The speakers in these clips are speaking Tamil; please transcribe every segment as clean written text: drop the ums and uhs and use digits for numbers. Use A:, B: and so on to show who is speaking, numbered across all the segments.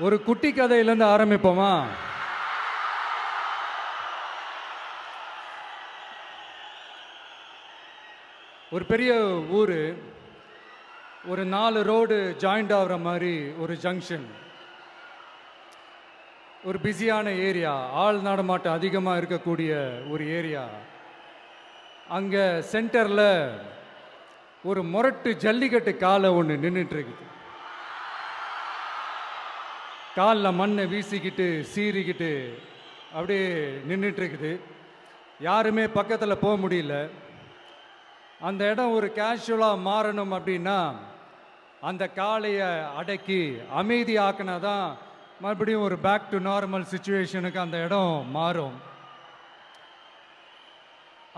A: ஒரு குட்டி கதையிலேருந்து ஆரம்பிப்போமா? ஒரு பெரிய ஊர், ஒரு 4 ரோடு ஜாயிண்ட் ஆகிற மாதிரி ஒரு ஜங்ஷன், ஒரு பிஸியான ஏரியா, ஆள் நடமாட்டம் அதிகமாக இருக்கக்கூடிய ஒரு ஏரியா. அங்கே சென்டரில் ஒரு முரட்டு ஜல்லிக்கட்டு காலை ஒன்று நின்றுட்டு இருக்குது. காலில் மண்ணை வீசிக்கிட்டு சீறிக்கிட்டு அப்படியே நின்றுட்டு இருக்குது. யாருமே பக்கத்தில் போக முடியல. அந்த இடம் ஒரு கேஷுவலாக மாறணும் அப்படின்னா அந்த காளையை அடக்கி அமைதி ஆக்கினா தான் மறுபடியும் ஒரு பேக் டு நார்மல் சுச்சுவேஷனுக்கு அந்த இடம் மாறும்.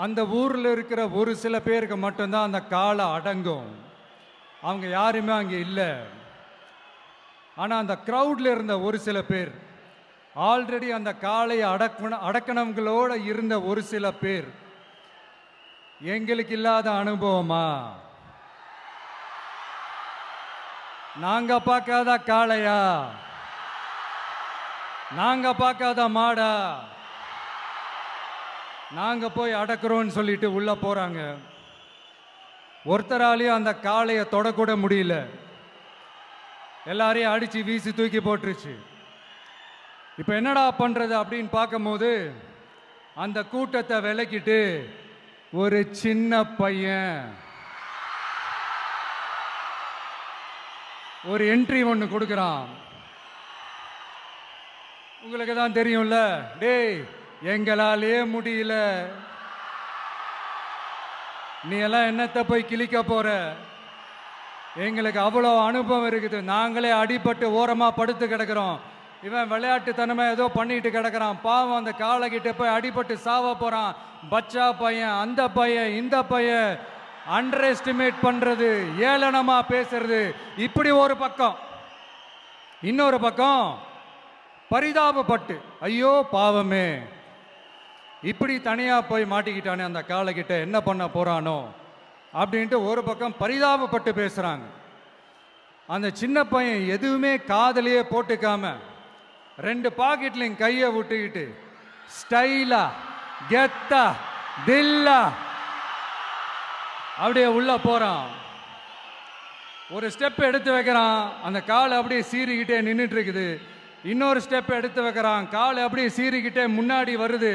A: அந்த ஊரில் இருக்கிற ஒரு சில பேருக்கு மட்டும்தான் அந்த காளை அடங்கும். அவங்க யாருமே அங்கே இல்லை. ஆனால் அந்த க்ரௌடில் இருந்த ஒரு சில பேர், ஆல்ரெடி அந்த காளையை அடக்கணங்களோடு இருந்த ஒரு சில பேர், எங்களுக்கு இல்லாத அனுபவமா? நாங்க பார்க்காத காளையா? நாங்க பார்க்காத மாடா? நாங்க போய் அடக்குறோம்னு சொல்லிட்டு உள்ள போறாங்க. ஒருத்தராலையும் அந்த காளையை தொடக்கூட முடியல. எல்லாரையும் அடிச்சு வீசி தூக்கி போட்டுருச்சு. இப்போ என்னடா பண்றது அப்படின்னு பார்க்கும்போது அந்த கூட்டத்தை விலக்கிட்டு ஒரு சின்ன பையன் ஒரு என்ட்ரி ஒன்று கொடுக்குறான். உங்களுக்கு தான் தெரியும்ல, டேய் எங்களாலே முடியல, நீ எல்லாம் என்னத்தை போய் கிழிக்க போற? எங்களுக்கு அவ்வளோ அனுபவம் இருக்குது, நாங்களே அடிபட்டு ஓரமாக படுத்து கிடக்கிறோம். இவன் விளையாட்டுத்தனமா ஏதோ பண்ணிட்டு கிடக்கிறான், பாவம் அந்த காளைகிட்ட போய் அடிபட்டு சாவ போறான். பச்சா பையன், அந்த பையன், இந்த பையன், அண்டர் எஸ்டிமேட் பண்றது, ஏளனமா பேசுறது, இப்படி ஒரு பக்கம். இன்னொரு பக்கம் பரிதாபப்பட்டு, ஐயோ பாவமே, இப்படி தனியா போய் மாட்டிக்கிட்டானே அந்த காளைகிட்ட, என்ன பண்ண போறானோ அப்படின்ட்டு ஒரு பக்கம் பரிதாபப்பட்டு பேசுறாங்க. அந்த சின்ன பையன் எதுவுமே காதலையே போட்டுக்காம 2 பாக்கெட்லையும் கையை விட்டுக்கிட்டு ஸ்டைலா கெத்தா தில்லா அப்படியே உள்ள போறான். ஒரு ஸ்டெப் எடுத்து வைக்கிறான், அந்த காலை அப்படியே சீறிக்கிட்டே நின்றுட்டு இருக்குது. இன்னொரு ஸ்டெப் எடுத்து வைக்கிறான், காலை அப்படியே சீறிக்கிட்டே முன்னாடி வருது.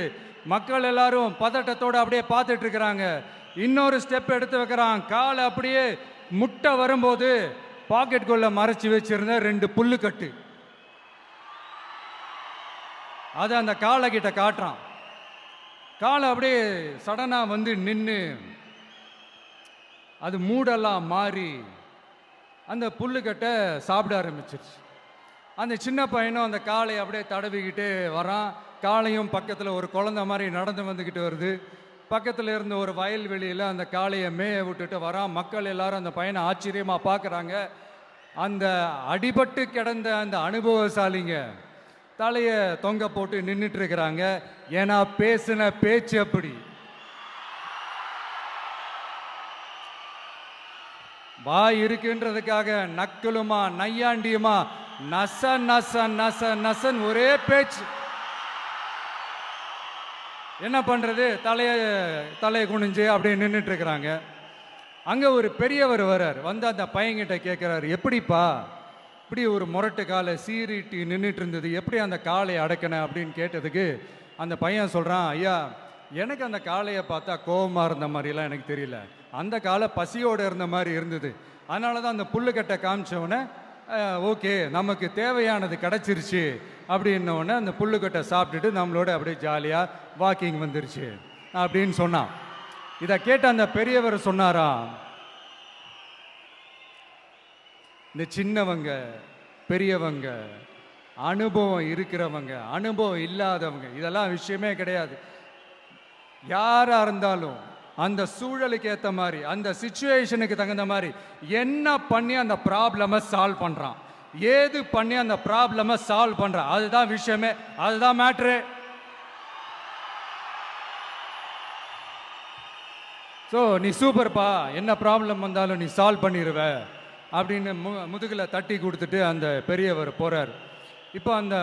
A: மக்கள் எல்லாரும் பதட்டத்தோடு அப்படியே பார்த்துட்டு இருக்கிறாங்க. இன்னொரு ஸ்டெப் எடுத்து வைக்கிறான், காலை அப்படியே முட்டை வரும்போது பாக்கெட்டுக்குள்ள மறைச்சு வச்சிருந்த 2 புல்லுக்கட்டு அதை அந்த காளை கிட்ட காட்டுறான். காளை அப்படியே சடனா வந்து நின்று அது மூடெல்லாம் மாறி அந்த புல்லுக்கட்டை சாப்பிட ஆரம்பிச்சிருச்சு. அந்த சின்ன பையனும் அந்த காளையை அப்படியே தடவிக்கிட்டு வரான். காளையும் பக்கத்தில் ஒரு குழந்தை மாதிரி நடந்து வந்துக்கிட்டு வருது. பக்கத்தில் இருந்த ஒரு வயல்வெளியில் அந்த காளையை மேய விட்டுட்டு வரான். மக்கள் எல்லாரும் அந்த பையனை ஆச்சரியமாக பார்க்குறாங்க. அந்த அடிபட்டு கிடந்த அந்த அனுபவசாலிங்க தலையை தொங்க போட்டு நின்றுட்டு இருக்கிறாங்க. ஏன்னா பேசின பேச்சு அப்படி. வாய் இருக்குன்றதுக்காக நக்கலுமா நையாண்டியுமா நச நச நச நசன் ஒரே பேச்சு. என்ன பண்றது, தலையை குனிஞ்சு அப்படியே நின்றுட்டு இருக்கிறாங்க. அங்க ஒரு பெரியவர் வர்றார். வந்து அந்த பையன்கிட்ட கேட்கிறாரு, எப்படிப்பா இப்படி ஒரு முரட்டு காலை சீறிட்டு நின்றுட்டு இருந்தது, எப்படி அந்த காளையை அடக்கின அப்படின்னு கேட்டதுக்கு அந்த பையன் சொல்றான், ஐயா எனக்கு அந்த காளையை பார்த்தா கோபமாக இருந்த மாதிரிலாம் எனக்கு தெரியல, அந்த காலை பசியோடு இருந்த மாதிரி இருந்தது. அதனால தான் அந்த புல்லுக்கட்டை காமிச்சவொடனே ஓகே நமக்கு தேவையானது கிடச்சிருச்சு அப்படின்னோடனே அந்த புல்லுக்கட்டை சாப்பிட்டுட்டு நம்மளோட அப்படியே ஜாலியாக வாக்கிங் வந்துருச்சு அப்படின்னு சொன்னான். இதை கேட்ட அந்த பெரியவர் சொன்னாரா, இந்த சின்னவங்க பெரியவங்க, அனுபவம் இருக்கிறவங்க அனுபவம் இல்லாதவங்க இதெல்லாம் விஷயமே கிடையாது. யாரா இருந்தாலும் அந்த சூழலுக்கு ஏற்ற மாதிரி, அந்த சிச்சுவேஷனுக்கு தகுந்த மாதிரி என்ன பண்ணி அந்த ப்ராப்ளமை சால்வ் பண்றான், ஏது பண்ணி அந்த ப்ராப்ளமை சால்வ் பண்றான், அதுதான் விஷயமே, அதுதான் மேட்ரு. ஸோ நீ சூப்பர்ப்பா, என்ன ப்ராப்ளம் வந்தாலும் நீ சால்வ் பண்ணிடுவ அப்படின்னு முதுகில் தட்டி கொடுத்துட்டு அந்த பெரியவர் போறார். இப்போ அந்த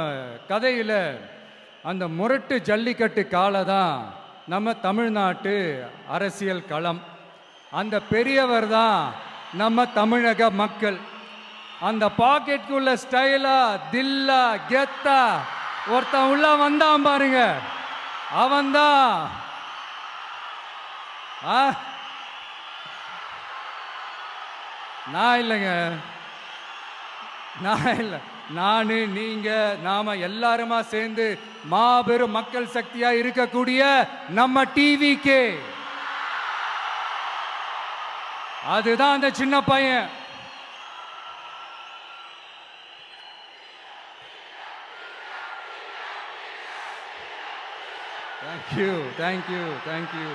A: கதையில் அந்த முரட்டு ஜல்லிக்கட்டு காலை தான் நம்ம தமிழ்நாட்டு அரசியல் களம். அந்த பெரியவர் தான் நம்ம தமிழக மக்கள். அந்த பாக்கெட்டுக்குள்ள ஸ்டைலா தில்லா கெத்தா ஒருத்தன் உள்ள வந்தான் பாருங்க, அவன்தான் நான் இல்லைங்க, நான் இல்லை, நானு நீங்க நாம எல்லாருமா சேர்ந்து மாபெரும் மக்கள் சக்தியா இருக்கக்கூடிய நம்ம டிவிக்கு, அதுதான் அந்த சின்ன பையன். Thank you thank you thank you.